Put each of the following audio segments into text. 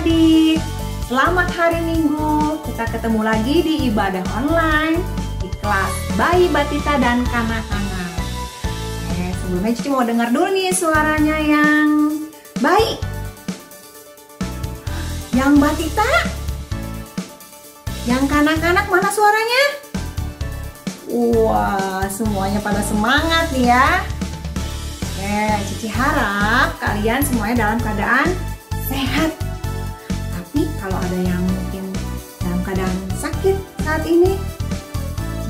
adik-adik, selamat hari Minggu. Kita ketemu lagi di ibadah online di kelas bayi, batita, dan kanak-kanak. Sebelumnya Cici mau dengar dulu nih suaranya yang bayi, yang batita, yang kanak-kanak mana suaranya? Wah, semuanya pada semangat nih ya. Cici harap kalian semuanya dalam keadaan sehat. Tapi kalau ada yang mungkin dalam keadaan sakit saat ini,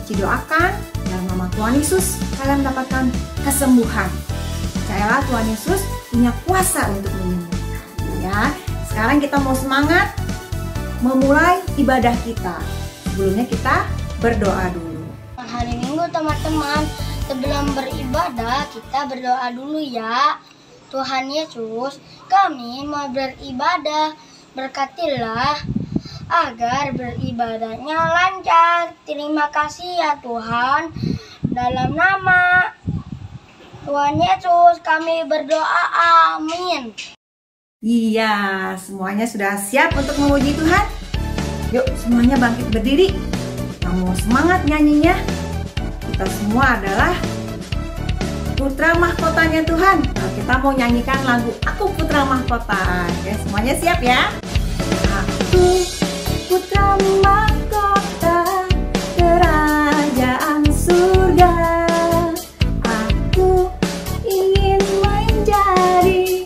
Cici doakan dalam nama Tuhan Yesus kalian mendapatkan kesembuhan. Percayalah Tuhan Yesus punya kuasa untuk menyembuhkan. Ya, sekarang kita mau semangat memulai ibadah kita. Sebelumnya kita berdoa dulu. Hari Minggu teman-teman, sebelum beribadah kita berdoa dulu ya. Tuhan Yesus, kami mau beribadah, berkatilah agar beribadahnya lancar. Terima kasih ya Tuhan. Dalam nama Tuhan Yesus kami berdoa, amin. Iya, semuanya sudah siap untuk memuji Tuhan? Yuk semuanya bangkit berdiri. Kamu semangat nyanyinya. Kita semua adalah putra mahkotanya Tuhan. Nah, kita mau nyanyikan lagu Aku Putra Mahkota. Oke, semuanya siap ya? Aku putra mahkota kerajaan surga. Aku ingin menjadi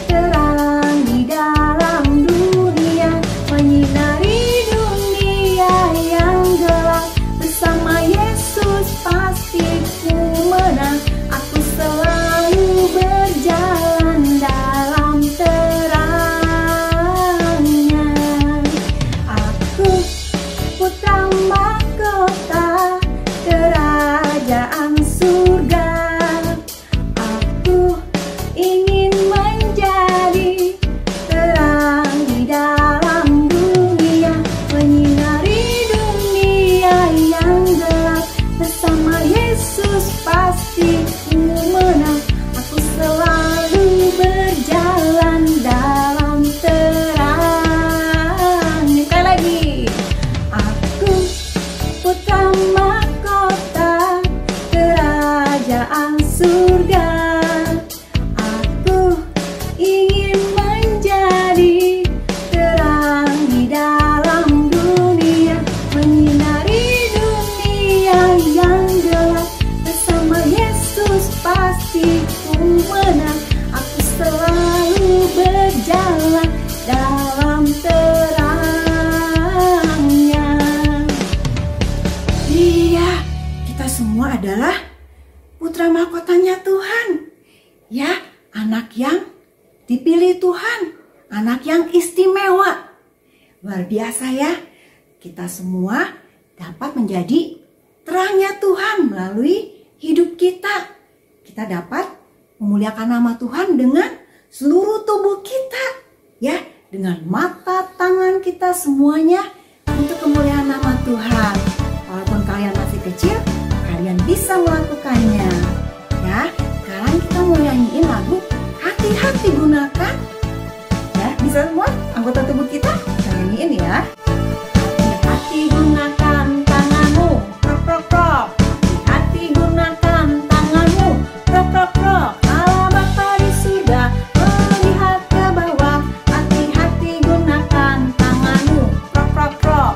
terang di dalam dunia, menyinari dunia yang gelap. Bersama Yesus pasti ku menang. Aku selalu berjalan dalam terangnya. Aku putra mahkota kerajaan surga. Aku ingin menjadi terang di dalam dunia, menyinari dunia yang gelap. Bersama Yesus pasti ku menang. Aku selalu berjalan dalam terang. Sekali lagi. Aku putra mahkota kerajaan surga. Aku ingin menjadi terang di dalam dunia, menyinari dunia yang gelap. Bersama Yesus pasti ku menang. Aku selalu berjalan dalam terangnya. Iya, kita semua adalah putra mahkotanya Tuhan. Ya, anak yang dipilih Tuhan, anak yang istimewa. Luar biasa ya, kita semua dapat menjadi terangnya Tuhan melalui hidup kita. Kita dapat memuliakan nama Tuhan dengan seluruh tubuh kita. Ya, dengan mata, tangan kita semuanya untuk kemuliaan nama Tuhan. Walaupun kalian masih kecil, kalian bisa melakukannya. Ya, sekarang kita mau nyanyiin lagu Hati-hati Gunakan. Ya, bisa semua anggota tubuh kita kita nyanyiin ya. Hati-hati gunakan tanganmu, prok prok prok. Hati-hati gunakan tanganmu, prok prok prok. Allah Bapa di surga melihat ke bawah. Hati-hati gunakan tanganmu, prok prok prok.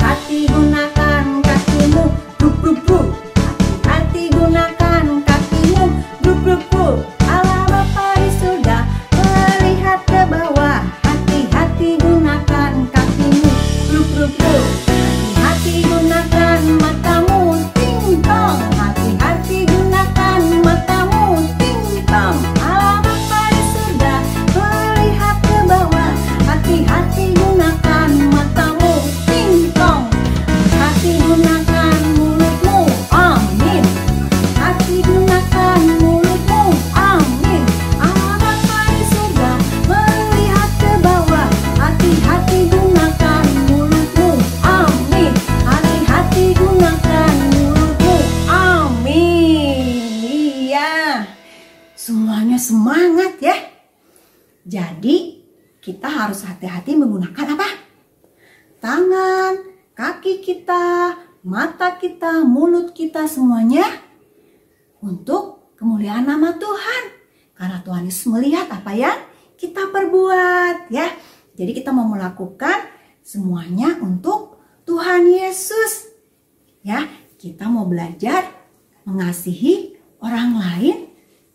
Hati-hati gunakan kakimu, bruk bruk bruk. Hati-hati gunakan kakimu, bruk bruk bruk. Allah Bapa di surga melihat ke bawah. Hati-hati gunakan kakimu, bruk bruk bruk. Hati-hati gunakan matamu, ting tong. Hati-hati gunakan matamu, ting tong. Allah Bapa di surga melihat ke bawah. Hati-hati gunakan matamu, ting tong. Hati gunakan mulutmu, amin. Hati gunakan mulutmu, amin. Allah Bapa di surga melihat ke bawah. Hati-hati gunakan mulutmu, amin. Hati-hati gunakan mulutmu, amin. Iya, semuanya semangat ya. Jadi kita harus hati-hati menggunakan apa? Tangan, kaki kita, mata kita, mulut kita, semuanya untuk kemuliaan nama Tuhan. Karena Tuhan Yesus melihat apa yang kita perbuat, ya. Jadi kita mau melakukan semuanya untuk Tuhan Yesus. Ya, kita mau belajar mengasihi orang lain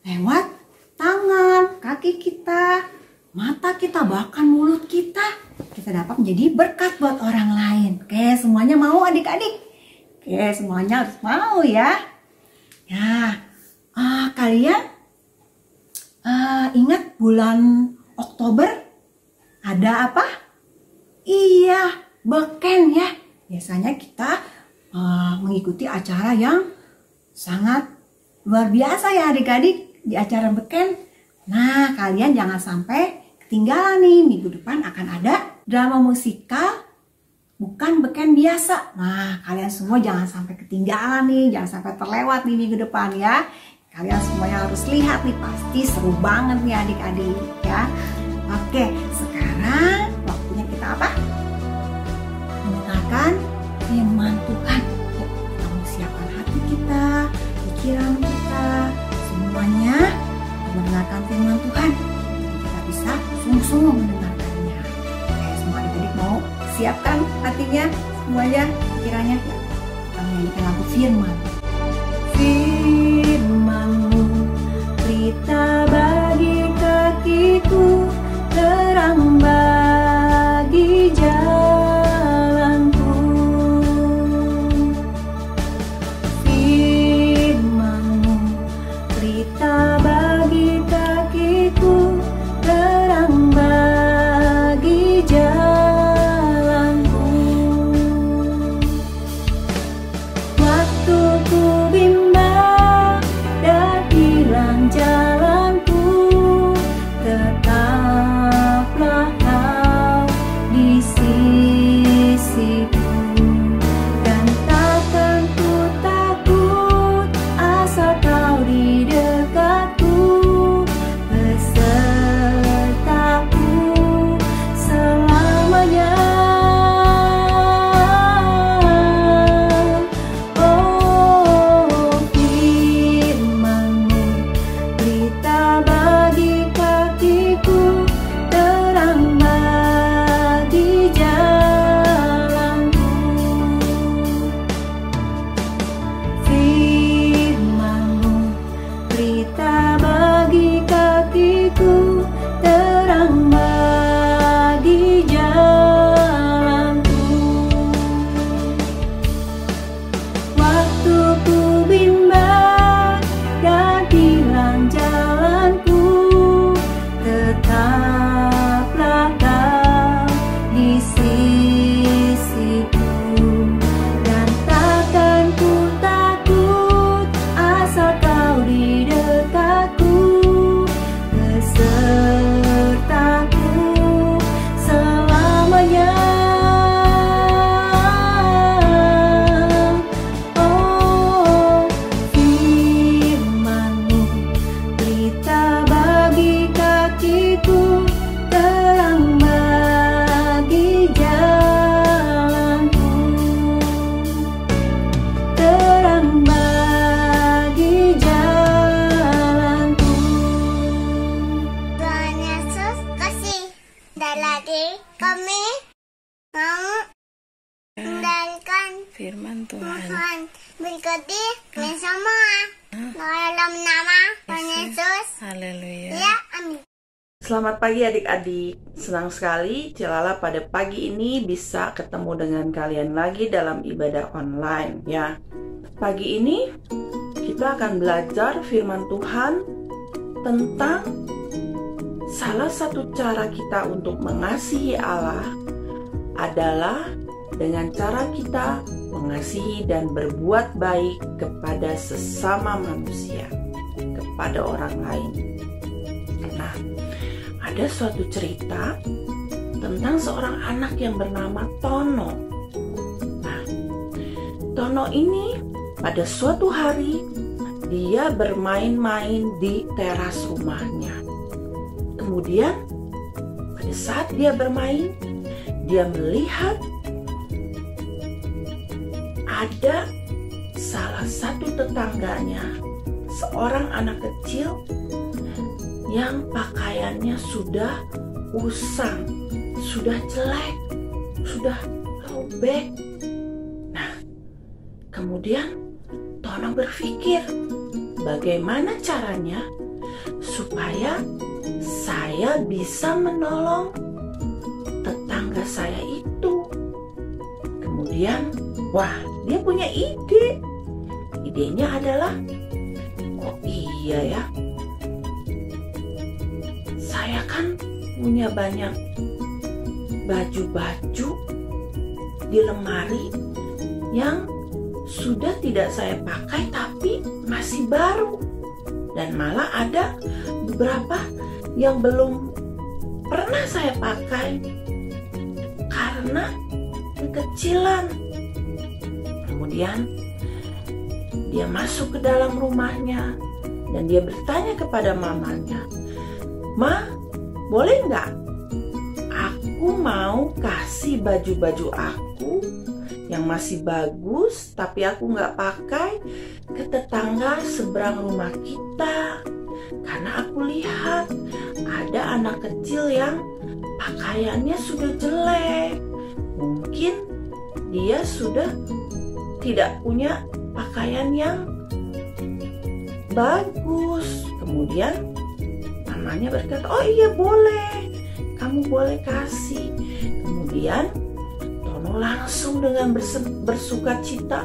lewat tangan, kaki kita, mata kita, bahkan mulut kita. Kita dapat menjadi berkat buat orang lain. Oke, semuanya mau adik-adik? Oke, semuanya harus mau ya. Ya, kalian ingat bulan Oktober ada apa? Iya, beken ya. Biasanya kita mengikuti acara yang sangat luar biasa ya adik-adik di acara beken. Nah, kalian jangan sampai ketinggalan nih. Minggu depan akan ada drama musikal bukan beken biasa. Nah, kalian semua jangan sampai ketinggalan nih, jangan sampai terlewat nih minggu depan ya. Kalian semuanya harus lihat nih, pasti seru banget nih adik-adik ya. Oke, sekarang waktunya kita apa? Mendengarkan firman Tuhan. Yuk, kita mau siapkan hati kita, pikiran kita, semuanya mendengarkan firman Tuhan. Jadi kita bisa sungguh-sungguh mendengarkannya. Oke, semua adik-adik mau siapkan hatinya, semuanya, pikirannya. Kita menyanyikan lagu firman. Firman-Mu, berita bagi kakiku, terang bagi jalanku. Firman-Mu, berita bagi kakiku, terang bagi jalanku. Waktu ku bimbang dan hilang jalanku, tetaplah Kau di sisiku. Dan takkan ku takut asal Kau di dekatku, besertaku selamanya. Oh, firman-Mu, berita bagi kakiku, terang bagi jalanku. Firman-Mu, berita bagi kakiku, terang bagi jalanku. Waktu ku bimbang dan hilang jalanku, tetaplah Kau di sisiku. Dan takkan ku takut asal Kau di dekatku, besertaku selamanya. Oh, firman-Mu, berita bagi kakiku, terang bagi jalanku. Terang bagi jalanku. Tuhan Yesus kasih. Dan lagi kami mau mendengarkan Firman Tuhan. Tuhan berkati kami semua. Dalam nama Tuhan Yesus. Haleluya. Ya, amin. Selamat pagi adik-adik. Senang sekali Celala pada pagi ini bisa ketemu dengan kalian lagi dalam ibadah online ya. Pagi ini kita akan belajar firman Tuhan tentang salah satu cara kita untuk mengasihi Allah adalah dengan cara kita mengasihi dan berbuat baik kepada sesama manusia, kepada orang lain. Nah, ada suatu cerita tentang seorang anak yang bernama Tono. Nah, Tono ini pada suatu hari dia bermain-main di teras rumahnya. Kemudian pada saat dia bermain, dia melihat ada salah satu tetangganya, seorang anak kecil yang pakaiannya sudah usang, sudah jelek, sudah robek. Nah, kemudian Tono berpikir, bagaimana caranya supaya saya bisa menolong tetangga saya itu. Kemudian, wah, dia punya ide. Idenya adalah, oh iya ya, saya kan punya banyak baju-baju di lemari yang sudah tidak saya pakai tapi masih baru. Dan malah ada beberapa yang belum pernah saya pakai karena kekecilan. Kemudian dia masuk ke dalam rumahnya dan dia bertanya kepada mamanya, "Ma, boleh nggak aku mau kasih baju-baju aku yang masih bagus tapi aku nggak pakai ke tetangga seberang rumah kita? Karena aku lihat ada anak kecil yang pakaiannya sudah jelek. Mungkin dia sudah tidak punya pakaian yang bagus." Kemudian mamanya berkata, "Oh iya boleh, kamu boleh kasih." Kemudian Tono langsung dengan bersuka cita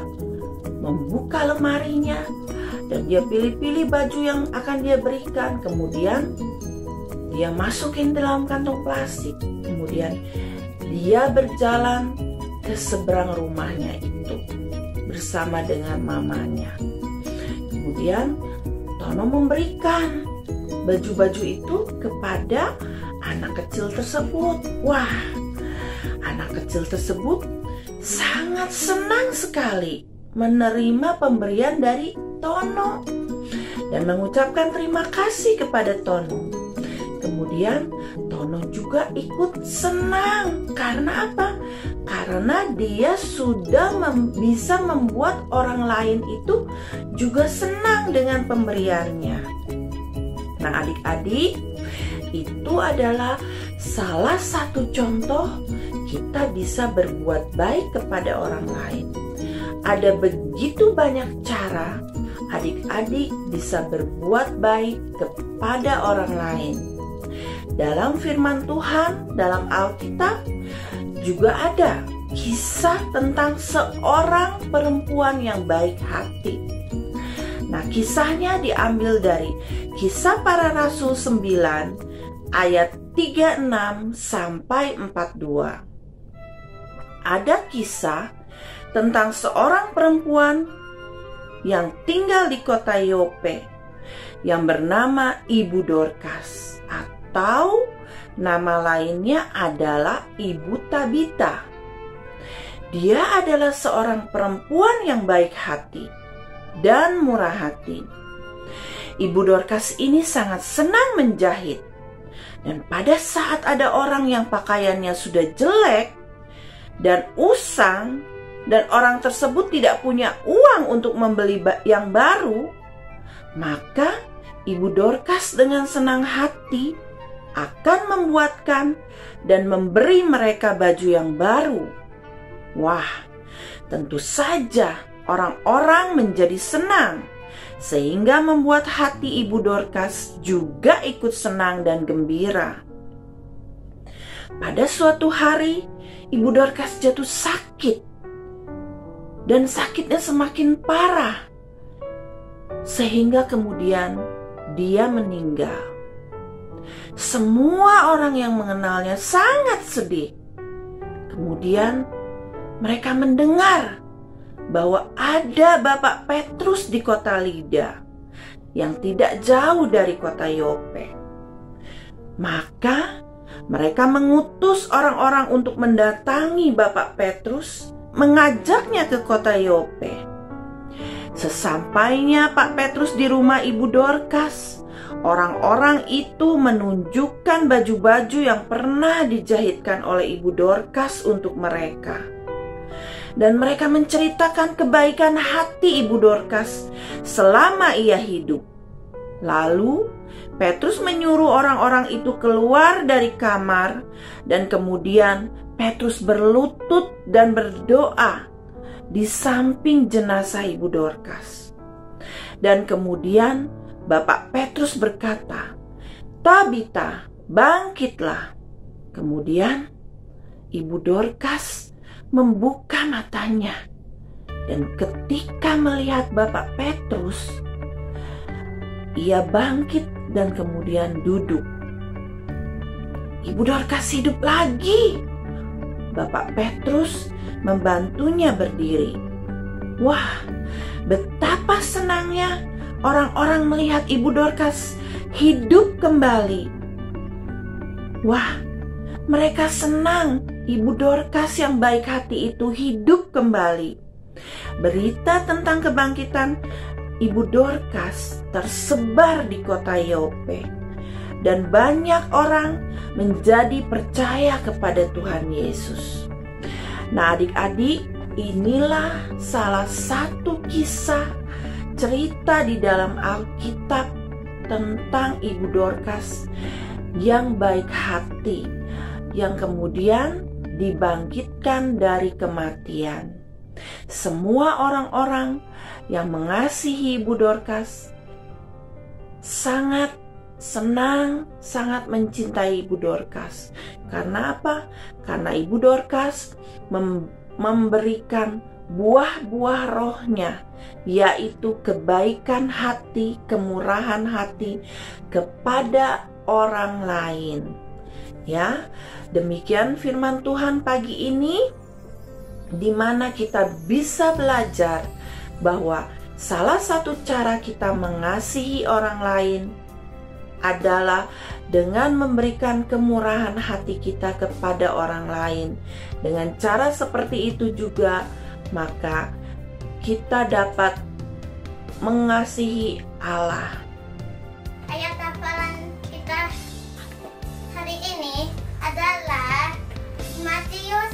membuka lemarinya dan dia pilih-pilih baju yang akan dia berikan. Kemudian dia masukin dalam kantong plastik. Kemudian dia berjalan ke seberang rumahnya itu bersama dengan mamanya. Kemudian Tono memberikan baju-baju itu kepada anak kecil tersebut. Wah, anak kecil tersebut sangat senang sekali menerima pemberian dari Tono dan mengucapkan terima kasih kepada Tono. Kemudian Tono juga ikut senang. Karena apa? Karena dia sudah bisa membuat orang lain itu juga senang dengan pemberiannya. Nah, adik-adik, itu adalah salah satu contoh kita bisa berbuat baik kepada orang lain. Ada begitu banyak cara adik-adik bisa berbuat baik kepada orang lain. Dalam firman Tuhan, dalam Alkitab juga ada kisah tentang seorang perempuan yang baik hati. Nah, kisahnya diambil dari Kisah Para Rasul 9 ayat 36 sampai 42. Ada kisah tentang seorang perempuan yang tinggal di kota Yope yang bernama Ibu Dorcas, atau nama lainnya adalah Ibu Tabita. Dia adalah seorang perempuan yang baik hati dan murah hati. Ibu Dorcas ini sangat senang menjahit. Dan pada saat ada orang yang pakaiannya sudah jelek dan usang, dan orang tersebut tidak punya uang untuk membeli yang baru, maka Ibu Dorcas dengan senang hati akan membuatkan dan memberi mereka baju yang baru. Wah, tentu saja orang-orang menjadi senang, sehingga membuat hati Ibu Dorcas juga ikut senang dan gembira. Pada suatu hari, Ibu Dorcas jatuh sakit, dan sakitnya semakin parah, sehingga kemudian dia meninggal. Semua orang yang mengenalnya sangat sedih. Kemudian mereka mendengar bahwa ada Bapak Petrus di kota Lida yang tidak jauh dari kota Yope. Maka mereka mengutus orang-orang untuk mendatangi Bapak Petrus, mengajaknya ke kota Yope. Sesampainya Pak Petrus di rumah Ibu Dorcas, Orang-orang itu menunjukkan baju-baju yang pernah dijahitkan oleh Ibu Dorcas untuk mereka. Dan mereka menceritakan kebaikan hati Ibu Dorcas selama ia hidup. Lalu Petrus menyuruh orang-orang itu keluar dari kamar, dan kemudian Petrus berlutut dan berdoa di samping jenazah Ibu Dorcas. Dan kemudian Bapak Petrus berkata, "Tabita, bangkitlah." Kemudian Ibu Dorcas membuka matanya, dan ketika melihat Bapak Petrus, ia bangkit dan kemudian duduk. Ibu Dorcas hidup lagi. Bapak Petrus membantunya berdiri. Wah, betapa senangnya orang-orang melihat Ibu Dorcas hidup kembali. Wah, mereka senang Ibu Dorcas yang baik hati itu hidup kembali. Berita tentang kebangkitan Ibu Dorcas tersebar di kota Yope, dan banyak orang menjadi percaya kepada Tuhan Yesus. Nah, adik-adik, inilah salah satu kisah cerita di dalam Alkitab tentang Ibu Dorcas yang baik hati, yang kemudian dibangkitkan dari kematian. Semua orang-orang yang mengasihi Ibu Dorcas sangat senang, sangat mencintai Ibu Dorcas. Karena apa? Karena Ibu Dorcas memberikan buah-buah rohnya, yaitu kebaikan hati, kemurahan hati kepada orang lain. Ya, demikian firman Tuhan pagi ini, di mana kita bisa belajar bahwa salah satu cara kita mengasihi orang lain adalah dengan memberikan kemurahan hati kita kepada orang lain. Dengan cara seperti itu juga, maka kita dapat mengasihi Allah. Ayat hafalan kita hari ini adalah Matius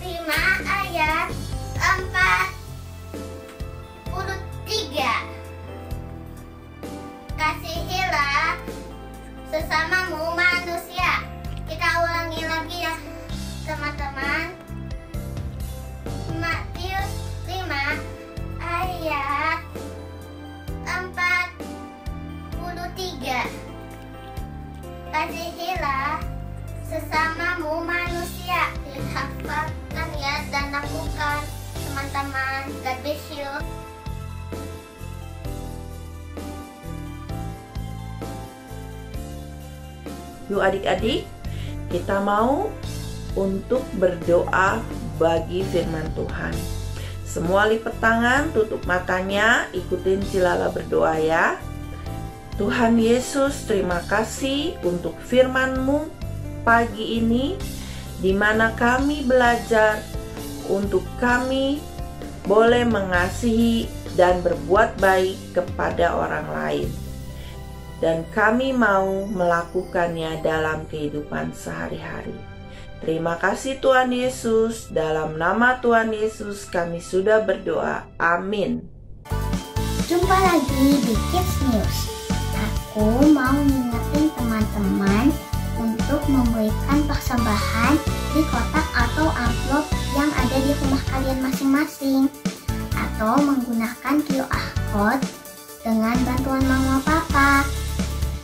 5 ayat 43. Kasihilah sesamamu manusia. Kita ulangi lagi ya teman-teman. Matius 5 ayat 43. Kasihilah sesamamu manusia. Dihafalkan ya dan lakukan teman-teman. God bless you. Yuk adik-adik, kita mau untuk berdoa bagi firman Tuhan. Semua lipat tangan, tutup matanya, ikutin Cilala berdoa ya. Tuhan Yesus, terima kasih untuk firman-Mu pagi ini, di mana kami belajar untuk kami boleh mengasihi dan berbuat baik kepada orang lain. Dan kami mau melakukannya dalam kehidupan sehari-hari. Terima kasih Tuhan Yesus, dalam nama Tuhan Yesus kami sudah berdoa. Amin. Jumpa lagi di Kids News. Aku mau ngingetin teman-teman untuk memberikan persembahan di kotak atau amplop yang ada di rumah kalian masing-masing, atau menggunakan QR Code dengan bantuan Mama Papa.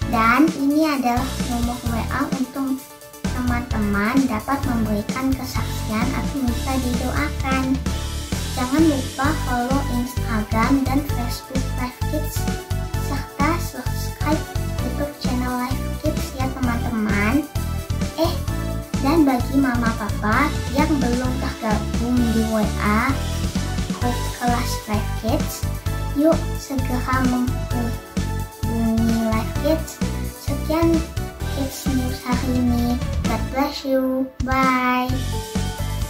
Dan ini adalah nomor WA untuk teman-teman dapat memberikan kesaksian atau minta didoakan. Jangan lupa follow Instagram dan Facebook Life Kids, serta subscribe YouTube channel Life Kids ya teman-teman. Dan bagi Mama Papa yang belum tergabung di WA grup kelas Life Kids, yuk segera menghubungi Life Kids. Sekian Kids News hari ini. God bless you. Bye.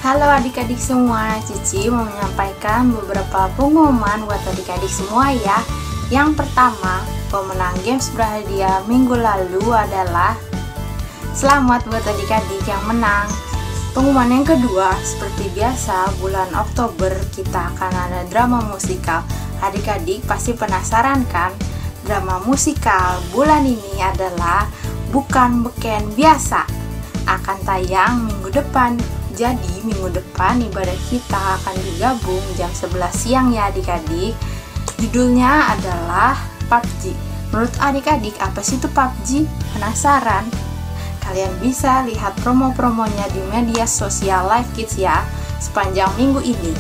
Halo adik-adik semua, Cici mau menyampaikan beberapa pengumuman buat adik-adik semua ya. Yang pertama, Pemenang games berhadiah minggu lalu adalah selamat buat adik-adik yang menang. Pengumuman yang kedua, seperti biasa bulan Oktober kita akan ada drama musikal. Adik-adik pasti penasaran kan? Drama musikal bulan ini adalah Bukan Beken Biasa. Akan tayang minggu depan. Jadi minggu depan ibadah kita akan digabung jam 11 siang ya adik-adik. Judulnya adalah PUBG. Menurut adik-adik apa sih itu PUBG? Penasaran? Kalian bisa lihat promo-promonya di media sosial Live Kids ya sepanjang minggu ini.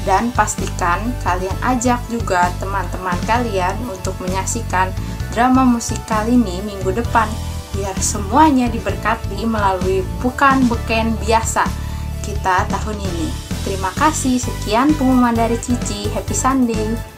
Dan pastikan kalian ajak juga teman-teman kalian untuk menyaksikan drama musikal ini minggu depan biar semuanya diberkati melalui Bukan Beken Biasa kita tahun ini. Terima kasih, sekian pengumuman dari Cici. Happy Sunday.